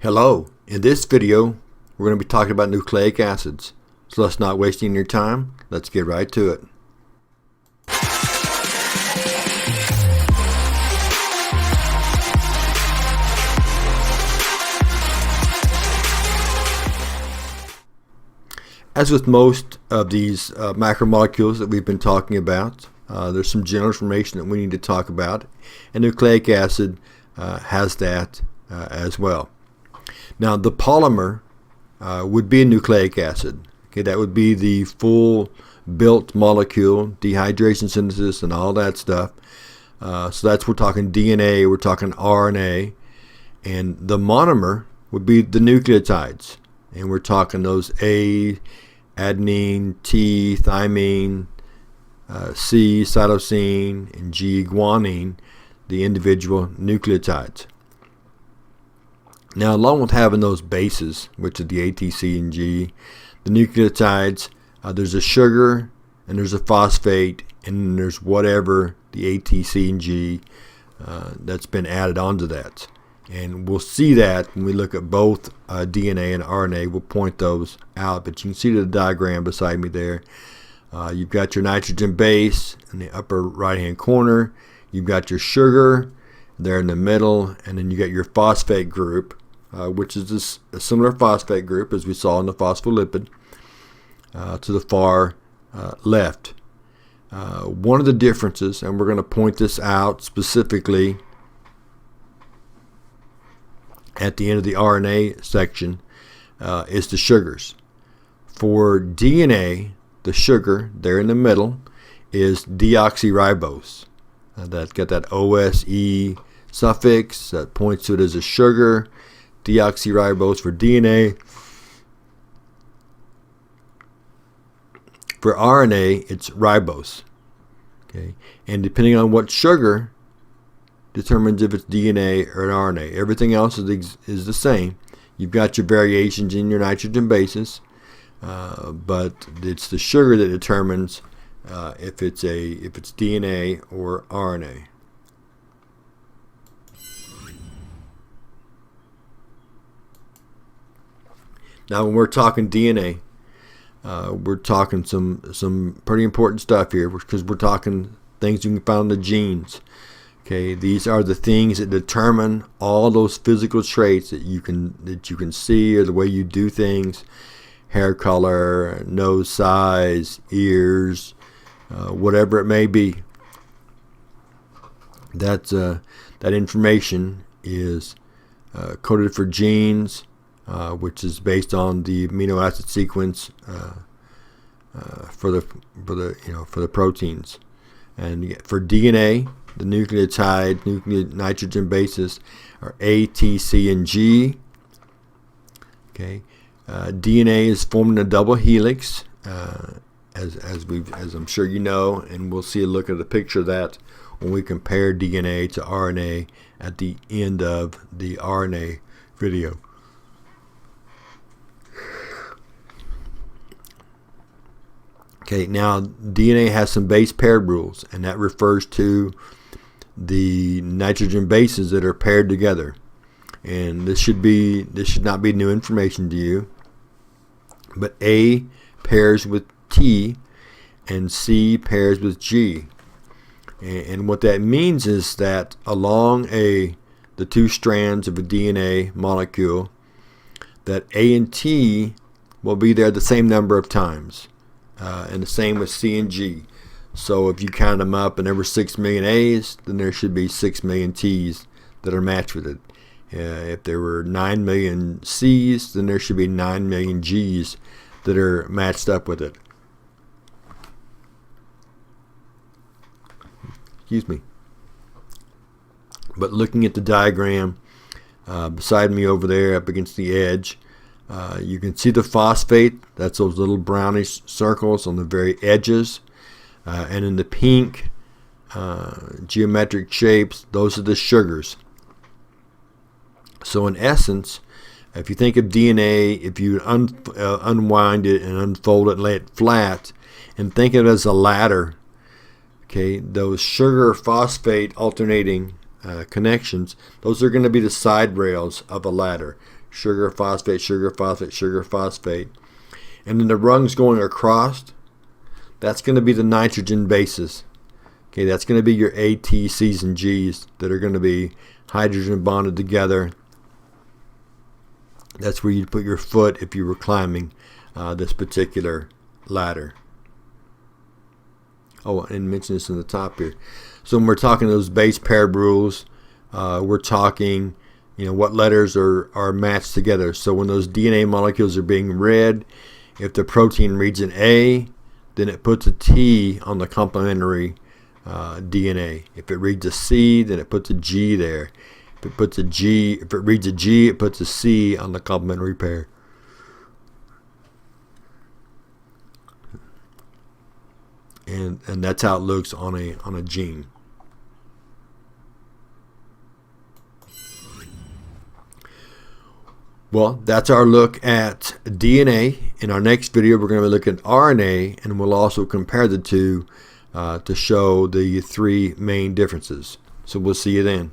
Hello, in this video we're going to be talking about nucleic acids. So let's not waste any your time, let's get right to it. As with most of these macromolecules that we've been talking about, there's some general information that we need to talk about, and nucleic acid has that as well. Now, the polymer would be a nucleic acid. Okay, that would be the full built molecule, dehydration synthesis, and all that stuff. So that's, we're talking DNA, we're talking RNA, and the monomer would be the nucleotides, and we're talking those A, adenine, T, thymine, C, cytosine, and G, guanine, the individual nucleotides. Now, along with having those bases, which are the A, T, C, and G, the nucleotides, there's a sugar, and there's a phosphate, and then there's whatever the A, T, C, and G that's been added onto that. And we'll see that when we look at both DNA and RNA. We'll point those out, but you can see the diagram beside me there. You've got your nitrogen base in the upper right-hand corner. You've got your sugar there in the middle, and then you got your phosphate group, which is a similar phosphate group as we saw in the phospholipid, to the far left. One of the differences, and we're going to point this out specifically at the end of the RNA section, is the sugars. For DNA, the sugar there in the middle is deoxyribose. That's got that OSE suffix that points to it as a sugar. Deoxyribose for DNA. For RNA, it's ribose. Okay, and depending on what sugar determines if it's DNA or an RNA. Everything else is the same. You've got your variations in your nitrogen bases, but it's the sugar that determines if it's DNA or RNA. Now, when we're talking DNA, we're talking some pretty important stuff here, because we're talking things you can find in the genes. Okay, these are the things that determine all those physical traits that you can see, or the way you do things: hair color, nose size, ears, whatever it may be. That information is coded for genes, which is based on the amino acid sequence for the proteins. And for DNA, the nucleotide nitrogen bases are A, T, C, and G. Okay, DNA is formed in a double helix, as I'm sure you know, and we'll see a look at a picture of that when we compare DNA to RNA at the end of the RNA video. Okay, now DNA has some base paired rules, and that refers to the nitrogen bases that are paired together. And this should not be new information to you. But A pairs with T and C pairs with G. And what that means is that along the two strands of a DNA molecule, that A and T will be there the same number of times. And the same with C and G. So if you count them up and there were 6 million A's, then there should be 6 million T's that are matched with it. If there were 9 million C's, then there should be 9 million G's that are matched up with it. Excuse me. But looking at the diagram beside me over there up against the edge, you can see the phosphate. That's those little brownish circles on the very edges. And in the pink geometric shapes, those are the sugars. So in essence, if you think of DNA, if you unwind it and unfold it and lay it flat, and think of it as a ladder, okay, those sugar phosphate alternating connections, those are going to be the side rails of a ladder. sugar, phosphate, sugar, phosphate, sugar, phosphate. And then the rungs going across, that's going to be the nitrogen bases. Okay, that's going to be your A, T, C's, and G's that are going to be hydrogen bonded together. That's where you'd put your foot if you were climbing this particular ladder. Oh, I didn't mention this in the top here. So when we're talking those base paired rules, we're talking, what letters are matched together. So when those DNA molecules are being read, if the protein reads an A, then it puts a T on the complementary DNA. If it reads a C, then it puts a G there. If it reads a G, it puts a C on the complementary pair. And that's how it looks on a gene. Well, that's our look at DNA. In our next video, we're going to look at RNA, and we'll also compare the two to show the three main differences. So we'll see you then.